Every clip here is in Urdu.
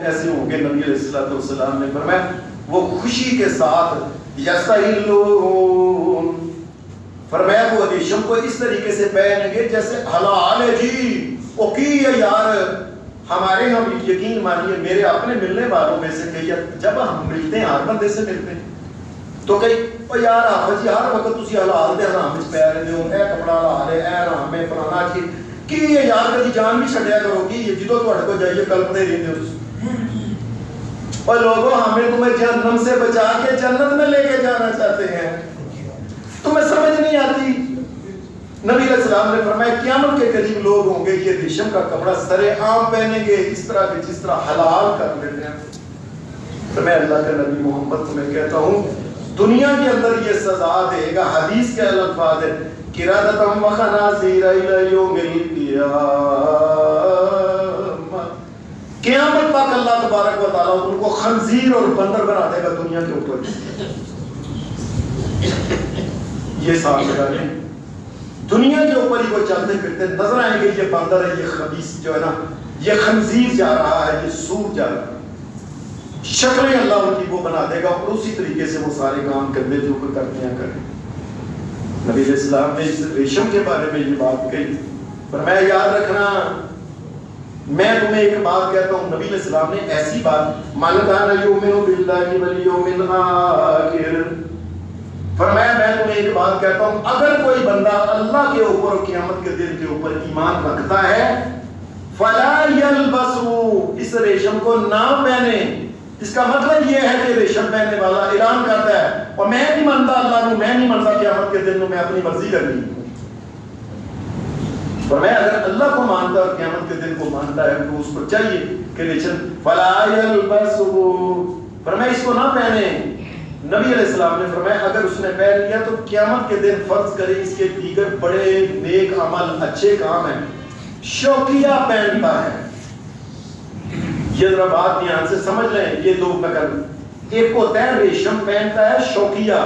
ایسے ہوں گے، نبی علیہ السلام نے فرمایا وہ خوشی کے ساتھ یستحلون، فرمایا وہ ریشم کو اس طریقے سے پہنیں گے جیسے حلال ہے جی، اوکی ہے یار، ہمارے ہم یقین مانیے میرے اپنے ملنے والوں میں سے کئی جب ہم ملتے ہیں ہر بندے سے ملتے ہیں تو کئی او یار حافظ جی ہر وقت تسی حلال دے حرام وچ پے رہندے ہو، اے کپڑا حلال ہے، اے حرام ہے، فلانا چیز کی یہ یار کدی جان بھی چھڈیا کرو کہ جدوں تہاڈے کو جائیے کلپتے رہندے ہو اور لوگوں ہمیں تمہیں جہنم سے بچا کے جنت میں لے کے جانا چاہتے ہیں، تمہیں سمجھ نہیں آتی۔ نبی علیہ السلام نے فرمایا قیامت کے قریب لوگ ہوں گے یہ ریشم کا کپڑا سرے عام پہنیں گے اس طرح کے جس طرح حلال کر لیتے ہیں۔ تو میں اللہ کے نبی محمد تمہیں کہتا ہوں دنیا کے اندر یہ سزا دے گا، حدیث کے الفاظ ہے قرادۃ وخنازیر الی یوم القیامہ، قیامت تک اللہ تبارک و تعالیٰ ان کو خنزیر اور بندر بنا دے گا دنیا کے اوپر۔ یہ ساتھ لگانے دنیا کے اوپر ہی وہ چلتے پھرتے نظر آئیں گے، یہ بندر ہے، یہ خبیث جو ہے نا، یہ خنزیر جا رہا ہے، یہ سور جا رہا ہے، شکلیں اللہ ان کی وہ بنا دے گا اور اسی طریقے سے وہ سارے کام کرنے جو وہ کرتے ہیں کریں۔ نبی علیہ السلام نے اس ریشم کے بارے میں یہ بات کہی، فرمایا یاد رکھنا میں تمہیں ایک بات کہتا ہوں، نبی علیہ السلام نے ایسی بات من کان یؤمن باللہ والیوم الآخر، فرمایا میں تمہیں ایک بات کہتا ہوں اگر کوئی بندہ اللہ کے اوپر اور قیامت کے دن کے اوپر ایمان رکھتا ہے فلا یلبسو، اس ریشم کو نہ پہنے۔ اس کا مطلب یہ ہے کہ ریشم پہننے والا اعلان کرتا ہے اور میں نہیں مانتا اللہ کو، میں نہیں مانتا قیامت کے دن میں اپنی مرضی کرنی، فرمایا اگر اللہ کو مانتا ہے اور قیامت کے دن کو مانتا ہے تو اس کو چاہیے کہ ریشم فلا یلبسو، فرمایا اس کو نہ پہنے۔ نبی علیہ السلام نے فرمایا اگر اس نے پہن لیا تو قیامت کے دن فرض کرے اس کے دیگر بڑے نیک عمل اچھے کام ہیں شوقیہ پہنتا ہے۔ یہ ذرا بات دھیان سے سمجھ لیں، یہ دو نقل، ایک ہوتا ہے ریشم پہنتا ہے شوقیہ،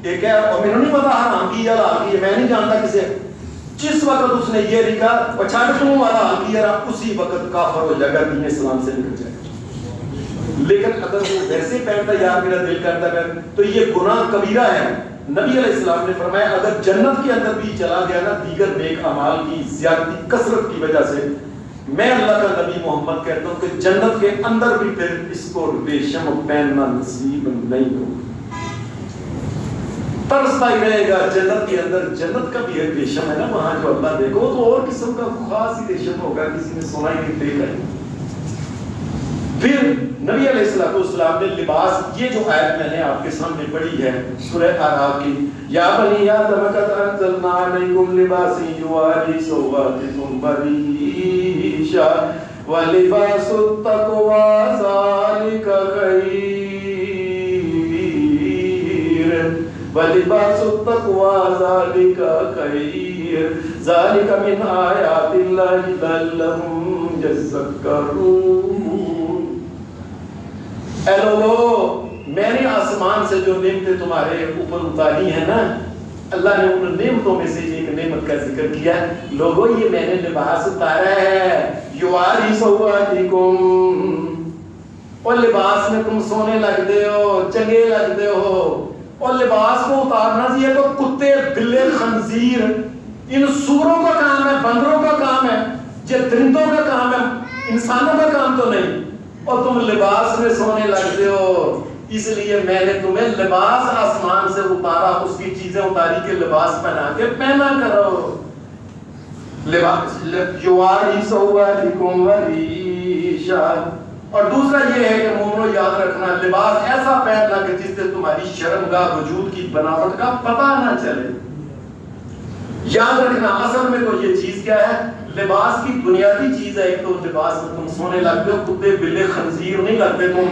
ایک ہے اور میں نہیں پتا حرام کی یا حلال کی، میں نہیں جانتا کسے، جس وقت اس نے یہ لکھا پچھاڑوں والا حال کیا اسی وقت کافر ہو جائے گا، دین اسلام سے نکل جائے گا۔ لیکن اگر وہ ویسے پہنتا یار میرا دل کرتا ہے تو یہ گناہ کبیرہ ہے۔ نبی علیہ السلام نے فرمایا اگر جنت کے اندر بھی چلا گیا نا دیگر نیک اعمال کی زیادتی کثرت کی وجہ سے، میں اللہ کا نبی محمد کہتا ہوں کہ جنت کے اندر بھی پھر اس کو ریشم پہننا نصیب نہیں ہوگا، ترستا ہی رہے گا جنت کے اندر۔ جنت کا بھی ایک ریشم ہے نا وہاں جو اللہ دیکھو تو اور قسم کا خاص ہی ریشم ہوگا، کسی نے سونا ہی نہیں دیکھا۔ پھر نبی علیہ السلام نے لباس، یہ جو آیت میں نے آپ کے سامنے پڑھی ہے سورہ اعراف کی، یا بنی آدم قد انزلنا علیکم لباسا یواری سوآتکم وریشا ولباس التقوی ذلک خیر ولباس التقوی ذلک خیر ذلک من آیات اللہ لعلہم یذکرون۔ اے لوگو میں نے آسمان سے جو نعمتیں تمہارے اوپر اتاری ہیں نا، اللہ نے ان نعمتوں میں سے ایک نعمت کا ذکر کیا، لوگو یہ میں نے لباس اتارا ہے یواری سوآتکم، اور لباس میں تم سونے لگتے ہو، چنگے لگتے ہو، اور لباس کو اتارنا یہ تو کتے بلے خنزیر ان سوروں کا کام ہے، بندروں کا کام ہے، یہ درندوں کا کام ہے، انسانوں کا کام تو نہیں، اور تم لباس میں سونے لگتے ہو، اس لیے میں نے تمہیں لباس آسمان سے اتارا، اس کی چیزیں اتاری کے لباس پہنا کے پہنا کرو۔ لباس یواری سوآتکم وریشا، اور دوسرا یہ ہے کہ مومنو یاد رکھنا لباس ایسا پہننا کہ جس سے تمہاری شرمگاہ وجود کی بناوٹ کا پتہ نہ چلے۔ یاد رکھنا اصل میں تو یہ چیز کیا ہے، لباس کی بنیادی چیز ہے، ایک تو لباس میں تم سونے لگتے ہو، کتے بلے خنزیر نہیں لگتے تم،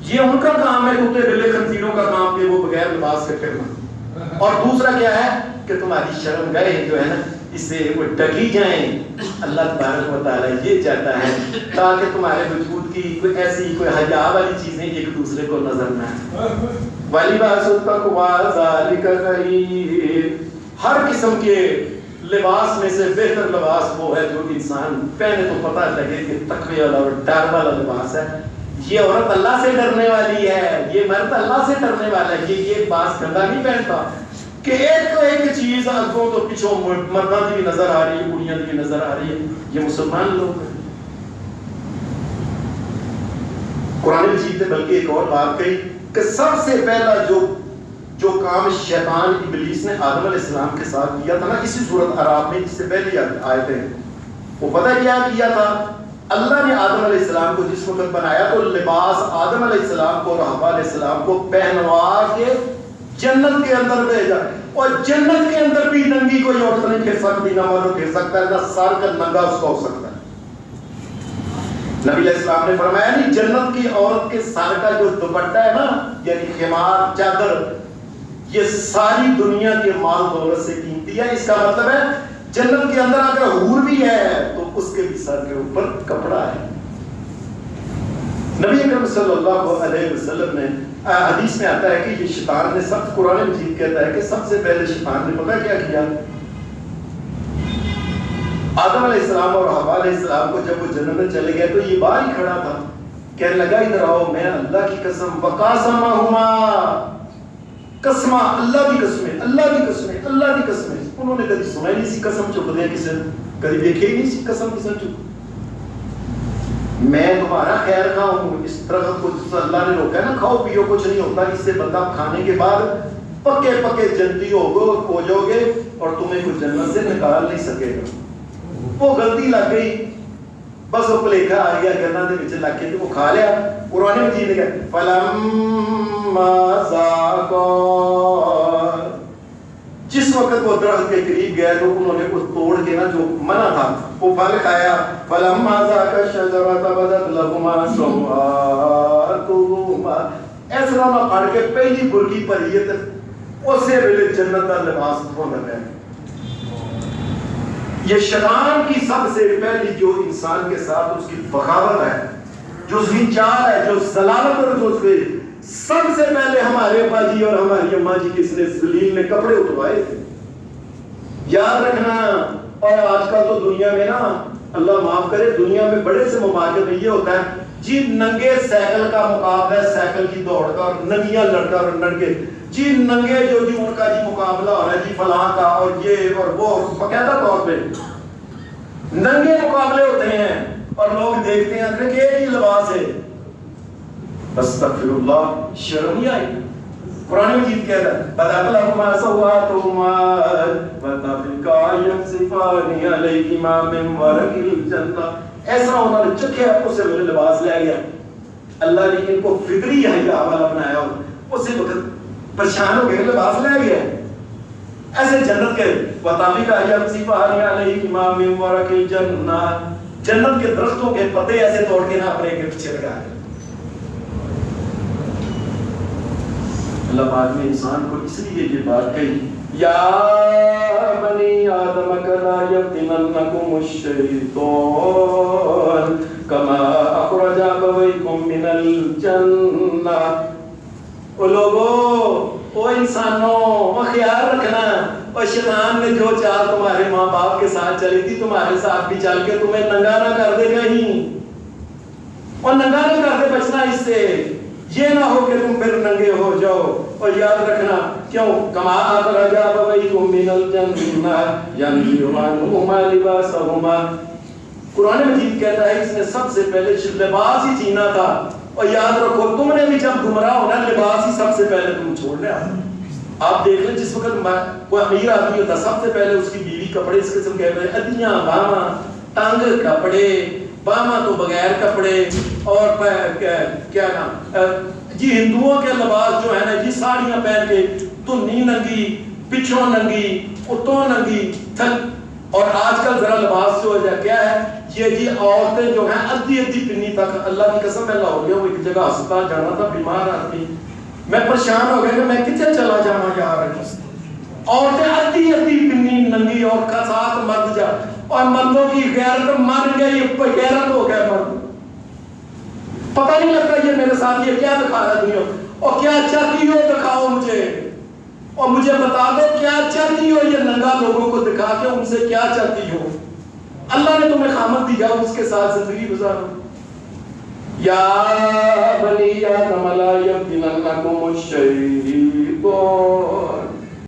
یہ ان کا کام ہے کتے بلے خنزیروں کا کام کہ وہ بغیر لباس کے پھرنا۔ اور دوسرا کیا ہے کہ تمہاری شرمگاہیں جو ہے نا اس سے وہ ڈکی جائیں، اللہ تبارک و تعالیٰ یہ چاہتا ہے تاکہ تمہارے وجود کی کوئی ایسی کوئی حیا والی چیزیں ایک دوسرے کو نظر نہ آئیں۔ وَلِبَاسُ التَّقْوَىٰ ذَٰلِكَ خَيْرٌ، ہر قسم کے لباس میں سے بہتر لباس وہ ہے جو انسان پہنے تو پتہ لگے کہ تقوی والا اور ڈر والا لباس ہے. یہ عورت اللہ سے ڈرنے والی ہے, یہ مرد اللہ سے ڈرنے والا ہے. یہ لباس گندا نہیں پہنتا کہ ایک تو ایک چیز آگوں تو پیچھوں مردوں کی بھی نظر آ رہی ہے, کڑیاں کی بھی نظر آ رہی ہے. یہ مسلمان لوگ ہیں. قرآن مجید نے بلکہ ایک اور بات کہی کہ سب سے پہلا جو کام شیطان ابلیس نے آدم علیہ السلام کے ساتھ کیا تھا نا, اسی سورۃ اعراف میں جس سے پہلی آیتیں, وہ پتہ کیا کیا تھا؟ اللہ نے آدم علیہ السلام کو جس وقت بنایا تو لباس آدم علیہ السلام کو اور حوا علیہ السلام کو پہنوا کے جنت کے اندر بھیجا. اور جنت کے اندر بھی ننگی کوئی عورت نہیں پھر سکتی, نہ مرد پھر سکتا ہے, نہ سر کا ننگا اس کا ہو سکتا ہے. نبی علیہ السلام نے فرمایا نہیں, جنت کی عورت کے سر کا جو دوپٹہ ہے نا, یعنی خمار, چادر, یہ ساری دنیا کے مال دولت سے قیمتی ہے. اس کا مطلب ہے جنت کے اندر اگر حور بھی ہے تو اس کے بھی سر کے اوپر کپڑا ہے. نبی اکرم صلی اللہ علیہ وسلم نے حدیث میں آتا ہے کہ یہ شیطان نے سب, قرآن مجید کہتا ہے کہ سب سے پہلے شیطان نے پتہ کیا کیا؟ آدم علیہ السلام اور حوا علیہ السلام کو جب وہ جنت میں چلے گئے تو یہ باہر ہی کھڑا تھا, کہنے لگا ادھر آؤ, میں اللہ کی قسم, وقاسمہما, قسمہ, اللہ کی قسمیں, اللہ کی قسمیں, اللہ کی قسمیں. انہوں نے کبھی سنا ہی نہیں سی قسم چک دیا کسی نے, کبھی دیکھے ہی نہیں سی قسم کسی نے چک. میں تمہارا خیر خواہ ہوں, اس طرح کو جس اللہ نے روکا ہے نا, کھاؤ پیو کچھ نہیں ہوتا, اس سے بندہ کھانے کے بعد پکے پکے جنتی ہو جاؤ گے اور تمہیں کوئی جنت سے نکال نہیں سکے گا. وہ غلطی لگ گئی, بس وہ پلیکھا آ گیا گنا دے وچ لگ کے وہ کھا لیا. قرآن مجید نے کہا فلما ذاقا, جس وقت وہ درخت کے قریب گئے تو انہوں نے اس توڑ کے نا جو منع تھا وہ پھل کھایا. فلما ذاقا الشجرۃ بدت لهما سوآتهما, اس طرح نہ پڑھ کے پہلی برکی پری تے اسی ویلے جنت کا لباس دھونا پیا. یہ شیطان کی سب سے پہلی جو انسان کے ساتھ اس کی بغاوت ہے, جو اس کی چال ہے, جو ضلالت اور جو اس کے سب سے پہلے ہمارے ابا جی اور ہماری اماں جی کس نے ذلیل نے کپڑے اتروائے تھے. یاد رکھنا. اور آج کل تو دنیا میں نا, اللہ معاف کرے, دنیا میں بڑے سے ممالک میں یہ ہوتا ہے جی ننگے سائیکل کا مقابلہ ہے, سائیکل کی دوڑ کا, اور ننگیاں لڑکا اور لڑکے جی ننگے جو جی ان کا جی مقابلہ ہو رہا ہے جی فلاں کا, اور یہ اور وہ باقاعدہ طور پہ ننگے مقابلے ہوتے ہیں اور لوگ دیکھتے ہیں کہ ایک ہی لباس ہے. استغفر اللہ, شرم نہیں آئی. قرآن مجید کہتا ہے بدأت لهما سوآتهما وطفقا يخصفان عليهما من ورق الجنة. ایسا انہوں نے چکھے اس سے میرے لباس لے گیا. اللہ نے ان کو فطری حیا والا بنایا اور اسی وقت پریشان ہو گئے, لباس لے گیا. ایسے جنت کے وطفقا يخصفان عليهما من ورق الجنة, جنت کے درختوں کے پتے ایسے توڑ کے نہ اپنے کے پیچھے لگا دے. اللہ پاک نے انسان کو اس لیے یہ بات کہی یا بنی آدم کلا یفتننکم الشیطان کما اخرج ابویکم من الجنہ. او لوگو, او انسانوں, وہ خیال رکھنا, اور شیطان نے جو چال تمہارے ماں باپ کے ساتھ چلی تھی تمہارے ساتھ بھی چل کے تمہیں ننگا نہ کر دے کہیں, اور ننگا نہ کر دے بچنا اس سے. یہ نہ ہو کہ تم پھر ننگے ہو جاؤ. اور یاد رکھنا کیوں کما اخرج ابویکم من الجنہ ینزع عنہما لباسہما. قرآن مجید کہتا ہے اس نے سب سے پہلے لباس ہی چینا تھا. اور یاد رکھو تم نے بھی جب گمراہ ہونا لباس ہی سب سے پہلے تم چھوڑ لیا. آپ دیکھ لیں جس وقت کوئی امیر آدمی ہوتا سب سے پہلے اس کی بیوی کپڑے اس قسم کے ادیاں باواں تنگ کپڑے, باما تو بغیر کپڑے, اور کیا نام جی ہندوؤں کے لباس جو ہے نا جی ساڑیاں پہن کے دھنی ننگی, پچھوں ننگی, اتوں ننگی. اور آج کل ذرا لباس جو ہے کیا ہے یہ جی عورتیں جو ہیں ادھی پنی تک, اللہ کی قسم میں ہو گیا. وہ ایک جگہ ہسپتال جانا تھا, بیمار آدمی, میں پریشان ہو گیا کہ میں کتنے چلا جاؤں یار. عورتیں ادھی پنی ننگی اور ساتھ مرد جا, اور مردوں کی غیرت مر گئی, غیرت ہو گیا مرد. پتہ نہیں لگتا یہ میرے ساتھ یہ کیا دکھا رہا دنیا, اور کیا چاہتی ہو دکھاؤ مجھے. اور مجھے بتا دو کیا چاہتی ہو یہ ننگا لوگوں کو دکھا کے ان سے کیا چاہتی ہو؟ اللہ نے تمہیں خامد دیا اس کے ساتھ زندگی گزارو. یا بنی آدم لا یفتننکم الشیطان